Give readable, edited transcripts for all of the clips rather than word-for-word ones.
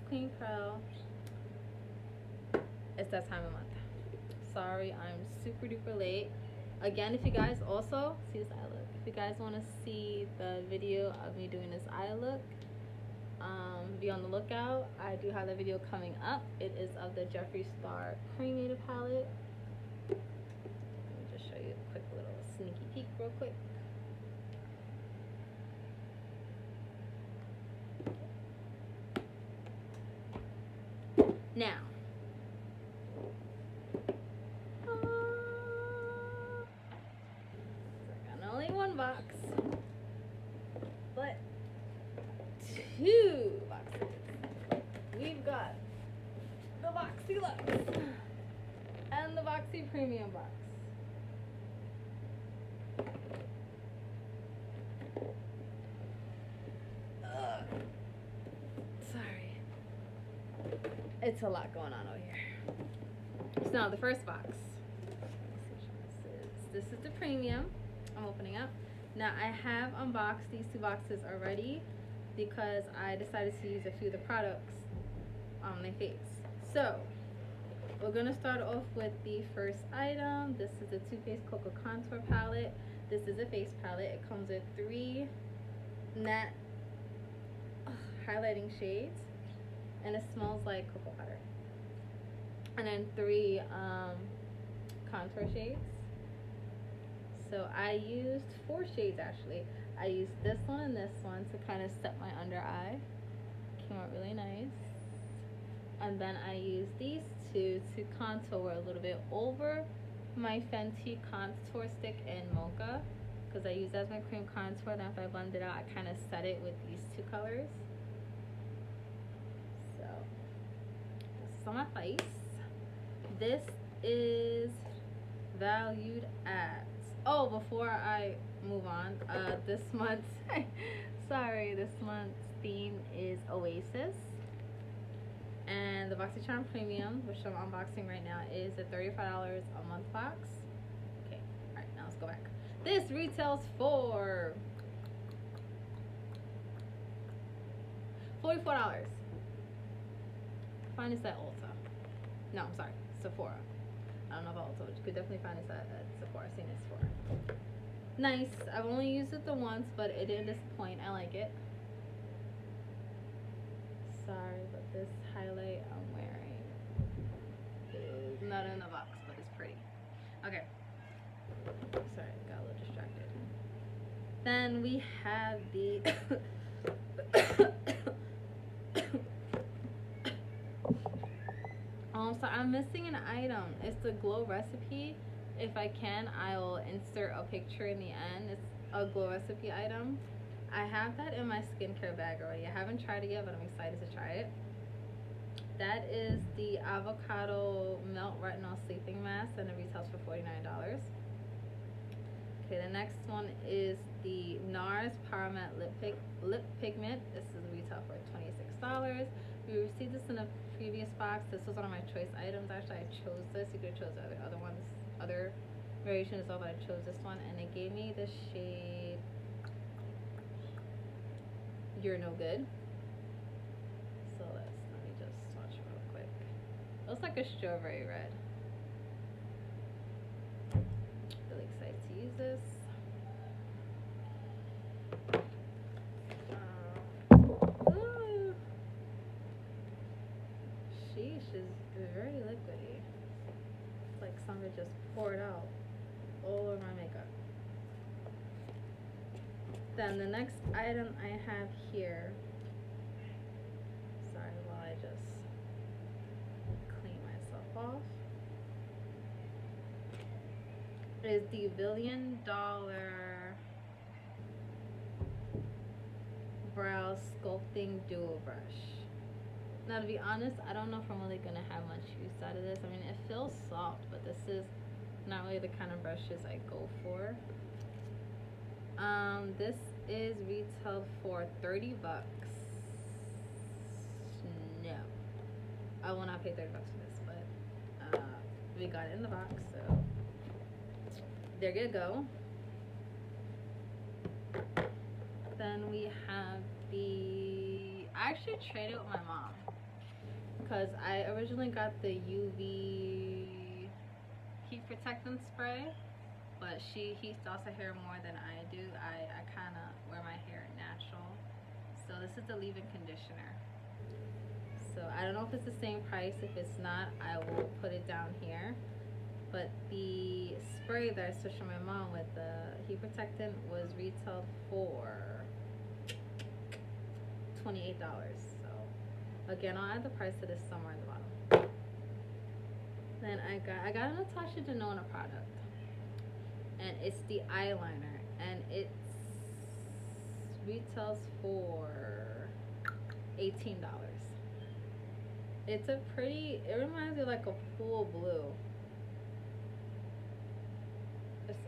Queen Pro. It's that time of month. Sorry, I'm super duper late. Again, if you guys also see this eye look, if you guys want to see the video of me doing this eye look, be on the lookout. I do have the video coming up. It is of the Jeffree Star Cremated palette. Let me just show you a quick little sneaky peek real quick. Now, I got only one box, but two boxes. We've got the Boxy LUX and the Boxy Premium box. Sorry. It's a lot going on over here. So now the first box. This is the premium. I'm opening up. Now I have unboxed these two boxes already because I decided to use a few of the products on my face. So we're gonna start off with the first item. This is the Too Faced Cocoa Contour Palette. This is a face palette. It comes with 3 matte highlighting shades, and it smells like cocoa butter. And then 3 contour shades. So I used 4 shades actually. I used this one and this one to kind of set my under eye. Came out really nice. And then I used these two to contour a little bit over my Fenty contour stick in Mocha, because I use that as my cream contour. Then after I blend it out, I kind of set it with these 2 colors. So this is on my face. This is valued at, oh, before I move on, this month's this month's theme is Oasis, and the BoxyCharm Premium, which I'm unboxing right now, is a $35 a month box. Okay, all right, now let's go back. This retails for $44. Find this at Ulta. No, I'm sorry, Sephora. I don't know about Ulta, but you could definitely find this at Sephora. I've seen it at Sephora. Nice. I've only used it the once, but it didn't disappoint. I like it. Sorry, but this highlight I'm wearing is not in the box, but it's pretty. Okay. Sorry, got a little distracted. Then we have the so I'm missing an item. It's the Glow Recipe. If I can, I'll insert a picture in the end. It's a Glow Recipe item. I have that in my skincare bag already. I haven't tried it yet, but I'm excited to try it. That is the Avocado Melt Retinol Sleeping Mask, and it retails for $49. Okay, the next one is the NARS Power Matte Lip Pigment. This is retail for $26. We received this in a previous box. This was one of my choice items. Actually, I chose this. You could have chose other ones, other variations as well, but I chose this one, and it gave me the shade You're No Good. So let me just swatch real quick. It looks like a strawberry red. Really excited to use this. Sheesh, is very liquidy. It's like something just poured out all over my makeup. Then the next item I have here, sorry while I just clean myself off, is the $1 Billion Brow Sculpting Duo Brush. Now, to be honest, I don't know if I'm really going to have much use out of this. I mean, it feels soft, but this is not really the kind of brushes I go for. This is retailed for $30. No, I will not pay $30 for this, but we got it in the box, so there you go. Then we have I actually traded with my mom. because I originally got the UV heat protectant spray, but she heats also hair more than I do. I kind of wear my hair natural. So this is the leave-in conditioner. So I don't know if it's the same price. If it's not, I will put it down here. But the spray that I switched from my mom with, the heat protectant, was retailed for $28. So again, I'll add the price to this somewhere at the bottom. Then I got a Natasha Denona product, and it's the eyeliner, and it's retails for $18. It's a pretty, it reminds me of like a pool blue.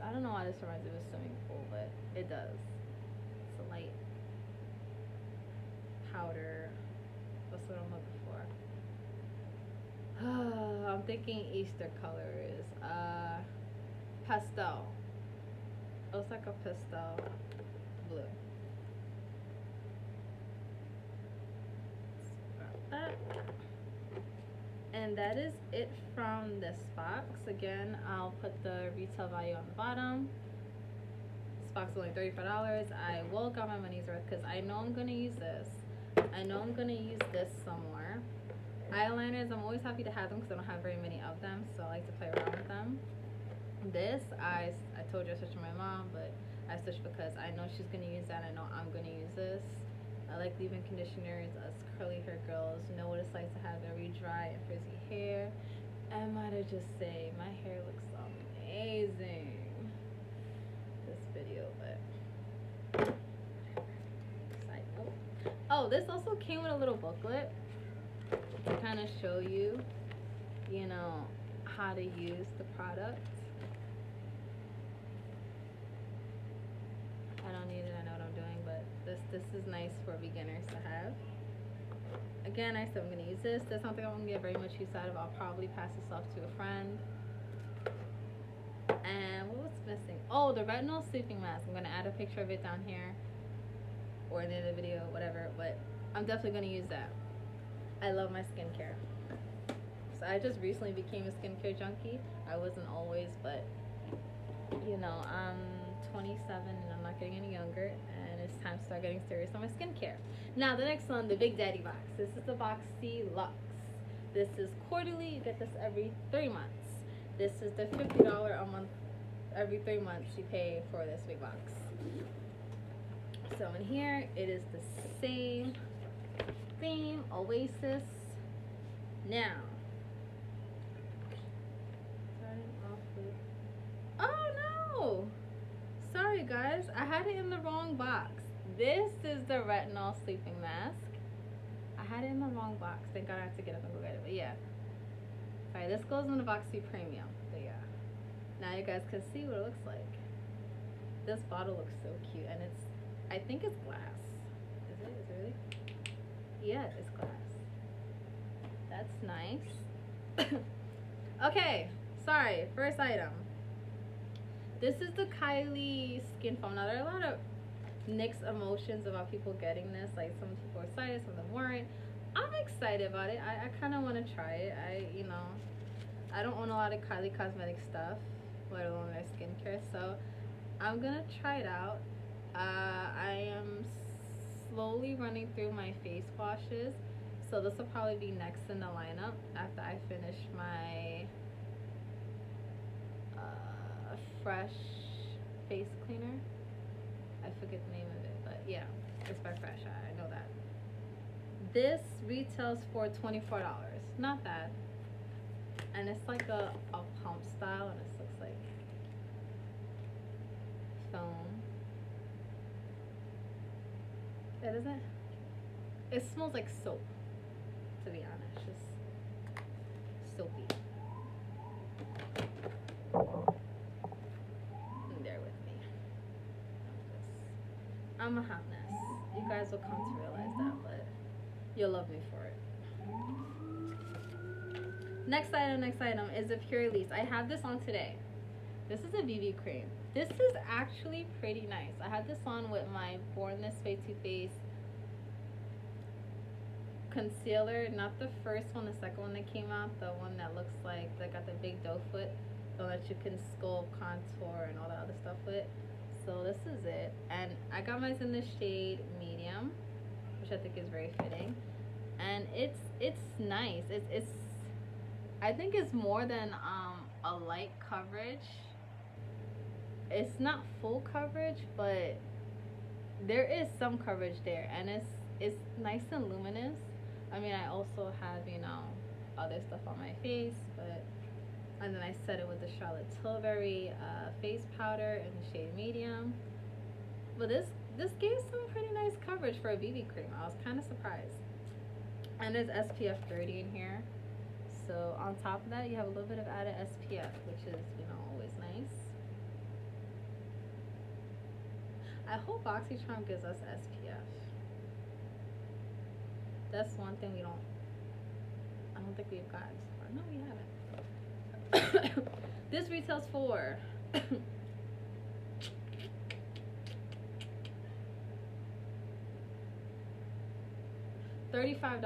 I don't know why this reminds me of a swimming pool, but it does. It's a light powder. That's what I'm looking for. I'm thinking Easter colors. Pastel. It looks like a pastel blue. Got that. And that is it from this box. Again, I'll put the retail value on the bottom. This box is only $35. I will got my money's worth because I know I'm going to use this. I know I'm going to use this somewhere. Eyeliners, I'm always happy to have them because I don't have very many of them, so I like to play around with them. This, I told you I switched to my mom, but I switched because I know she's going to use that. I know I'm going to use this. I like leave-in conditioners. Us curly hair girls know what it's like to have very dry and frizzy hair. I might have just say my hair looks amazing this video, but side note. Oh, this also came with a little booklet to kind of show you, you know, how to use the product. I don't need it, I know what I'm doing, but this is nice for beginners to have. Again, I said I'm going to use this. There's something I'm going to get very much use out of. I'll probably pass this off to a friend. And what was missing? Oh, the retinol sleeping mask. I'm going to add a picture of it down here or in the end of the video, whatever, but I'm definitely going to use that. I love my skincare. So I just recently became a skincare junkie. I wasn't always, but you know, I'm 27 and I'm not getting any younger, and it's time to start getting serious on my skincare. Now the next one, the Big Daddy box. This is the Boxy LUX. This is quarterly. You get this every 3 months. This is the $50 a month. Every 3 months you pay for this big box. So in here it is the same theme, Oasis. Now, starting off with, oh no! Sorry guys, I had it in the wrong box. This is the retinol sleeping mask. I had it in the wrong box. Thank God I have to get up and go get it, but yeah. Alright, this goes in the Boxy Premium, but yeah. Now you guys can see what it looks like. This bottle looks so cute, and it's, I think it's glass. Is it? Is it really? Yeah, it's glass. That's nice. Okay, sorry, first item. This is the Kylie Skin Foam. Now, there are a lot of mixed emotions about people getting this. Like, some people are excited, some of them weren't. I'm excited about it. I kind of want to try it. I don't own a lot of Kylie Cosmetic stuff, let alone their skincare, so I'm going to try it out. I am slowly running through my face washes, so this will probably be next in the lineup after I finish my Fresh face cleaner. I forget the name of it, but yeah, it's by Fresh. I know that. This retails for $24. Not bad. And it's like a pump style, and it looks like foam. It isn't. It smells like soap, to be honest. Just soapy. Bear with me. I'm a hot mess. You guys will come to realize that, but you'll love me for it. Next item is a Pure Elise. I have this on today. This is a BB cream. This is actually pretty nice. I had this on with my Born This Way Too Faced concealer, not the first one, the second one that came out, the one that looks like that got the big doe foot, so that you can sculpt, contour, and all that other stuff with. So this is it, and I got mine in the shade medium, which I think is very fitting, and it's nice. It's I think it's more than a light coverage. It's not full coverage, but there is some coverage there, and it's nice and luminous. I mean, I also have, you know, other stuff on my face, but and then I set it with the Charlotte Tilbury face powder in the shade medium. But this gave some pretty nice coverage for a BB cream. I was kind of surprised. And there's SPF 30 in here. So on top of that, you have a little bit of added SPF, which is, you know, always nice. I hope BoxyCharm gives us SPF. That's one thing I don't think we've gotten so far. No, we haven't. This retails for $35.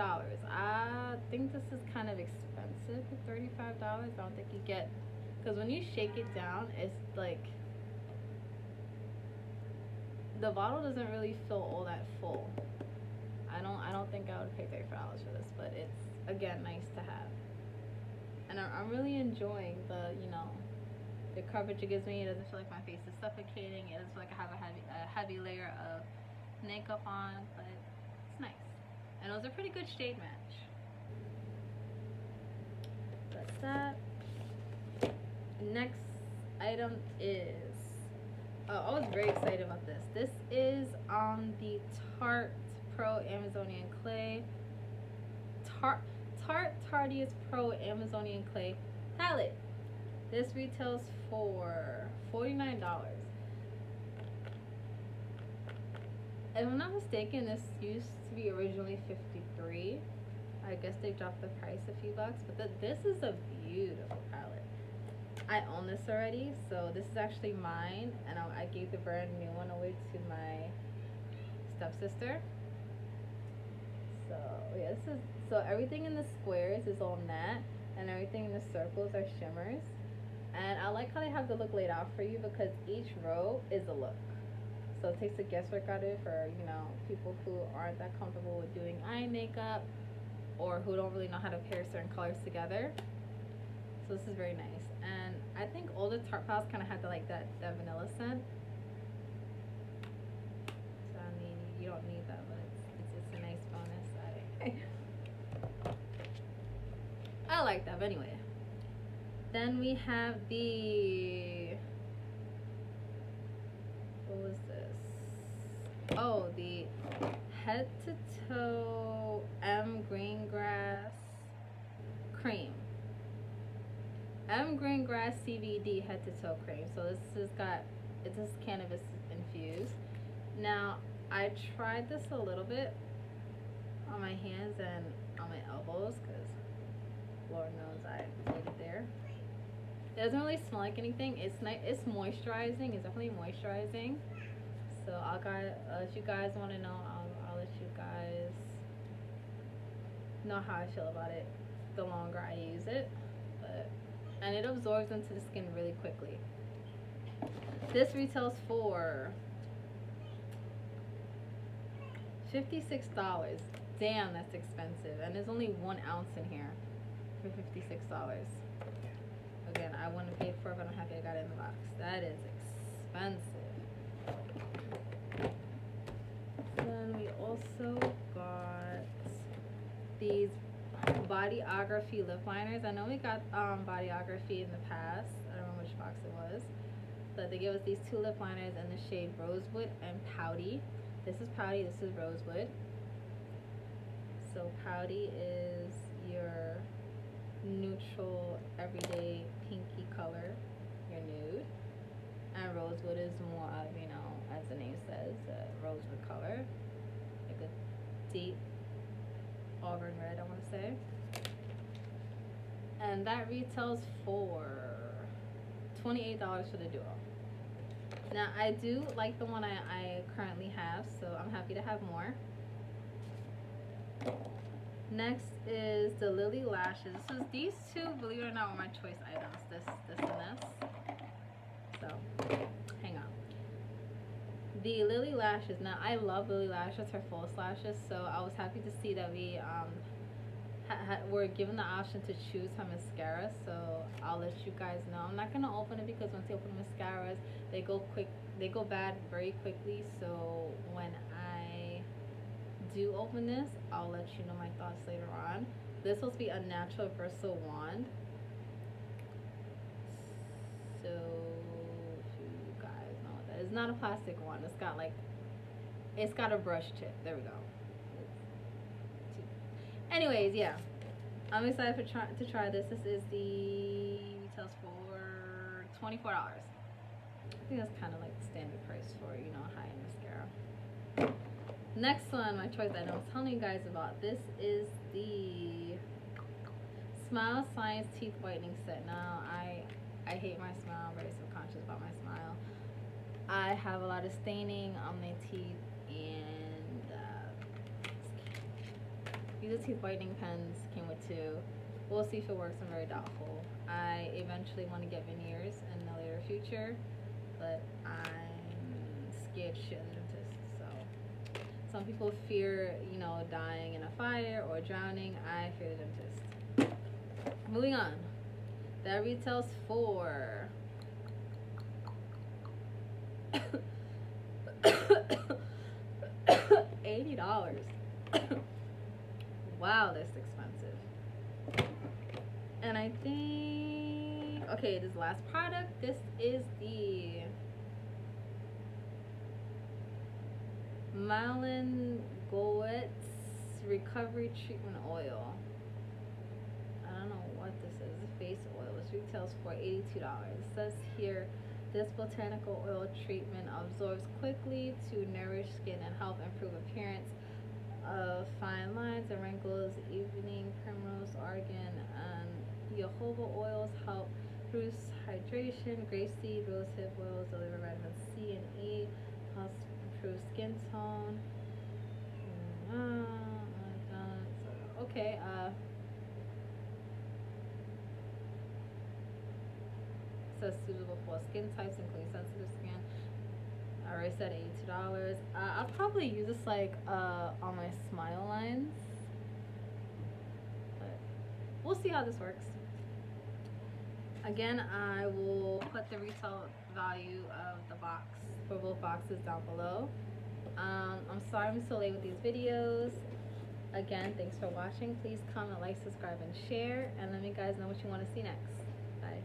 I think this is kind of expensive for $35. I don't think you get, because when you shake it down, it's like the bottle doesn't really feel all that full. I don't think I would pay $35 for this, but it's, again, nice to have. And I'm really enjoying the, you know, the coverage it gives me. It doesn't feel like my face is suffocating. It doesn't feel like I have a heavy layer of makeup on, but it's nice. And it was a pretty good shade match. That's that. Next item is, I was very excited about this. This is the Tarte Pro Amazonian Clay. Tarte Tarteist Pro Amazonian Clay palette. This retails for $49. If I'm not mistaken, this used to be originally $53. I guess they dropped the price a few bucks, but this is a beautiful palette. I own this already, so this is actually mine, and I gave the brand new one away to my stepsister. So yeah, so everything in the squares is all matte, and everything in the circles are shimmers. And I like how they have the look laid out for you, because each row is a look. So it takes the guesswork out of it for, you know, people who aren't that comfortable with doing eye makeup, or who don't really know how to pair certain colors together. So this is very nice. And I think all the Tarte palettes kind of have like that vanilla scent. So I mean, you don't need that, but it's a nice bonus. I like that, but anyway. Then we have the, what was this? Oh, the Head to Toe M Greengrass Cream. M Greengrass CBD Head to Toe Cream. So this is cannabis infused. Now, I tried this a little bit on my hands and on my elbows, because Lord knows I need it there. It doesn't really smell like anything. It's nice. It's moisturizing. It's definitely moisturizing. So if you guys want to know, I'll let you guys know how I feel about it the longer I use it. And it absorbs into the skin really quickly. This retails for $56. Damn, that's expensive. And there's only 1 ounce in here for $56. Again, I wouldn't pay for it, but I'm happy I got it in the box. That is expensive. Then we also got these Bodyography lip liners. I know we got Bodyography in the past. I don't remember which box it was. But they gave us these 2 lip liners in the shade Rosewood and Pouty. This is Pouty, this is Rosewood. So Pouty is your neutral, everyday pinky color, your nude. And Rosewood is more of, you know, as the name says, rosewood color. Like a deep auburn red, I want to say. And that retails for $28 for the duo. Now, I do like the one I currently have, so I'm happy to have more. Next is the Lily lashes. This was these two, believe it or not, were my choice items. This, and this. So, hang on. The Lily lashes. Now, I love Lily lashes, her false lashes. So I was happy to see that we were given the option to choose her mascara. So I'll let you guys know. I'm not gonna open it because once you open mascaras, they go bad very quickly. So when I do open this, I'll let you know my thoughts later on. This will be a natural versatile wand. So if you guys know what that is, not a plastic wand. It's got a brush tip. There we go. Anyways, yeah, I'm excited to try this. This is the retails for $24. I think that's kind of like the standard price for, you know, high-end mascara. Next one, my choice item I was telling you guys about. This is the Smile Science Teeth Whitening Set. Now, I hate my smile. I'm very subconscious about my smile. I have a lot of staining on my teeth, and these are teeth whitening pens. Came with two. We'll see if it works. I'm very doubtful. I eventually want to get veneers in the later future, but I'm scared shit of the dentist. So some people fear, you know, dying in a fire or drowning. I fear the dentist. Moving on. That retails for $80. Wow, that's expensive. And I think, okay, this last product, this is the Malin Goetz Recovery Treatment Oil. I don't know what this is. It's face oil. This retails for $82. It says here, this botanical oil treatment absorbs quickly to nourish skin and help improve appearance of fine lines and wrinkles. Evening primrose, argan, and jojoba oils help boost hydration. Grapeseed, rosehip oils deliver vitamin C and E, helps improve skin tone. Okay, says suitable for skin types including sensitive skin. I already said $82. I'll probably use this like on my smile lines, but we'll see how this works. Again, I will put the retail value of the box for both boxes down below. I'm sorry I'm so late with these videos. Again, thanks for watching. Please comment, like, subscribe, and share, and let me guys know what you want to see next. Bye.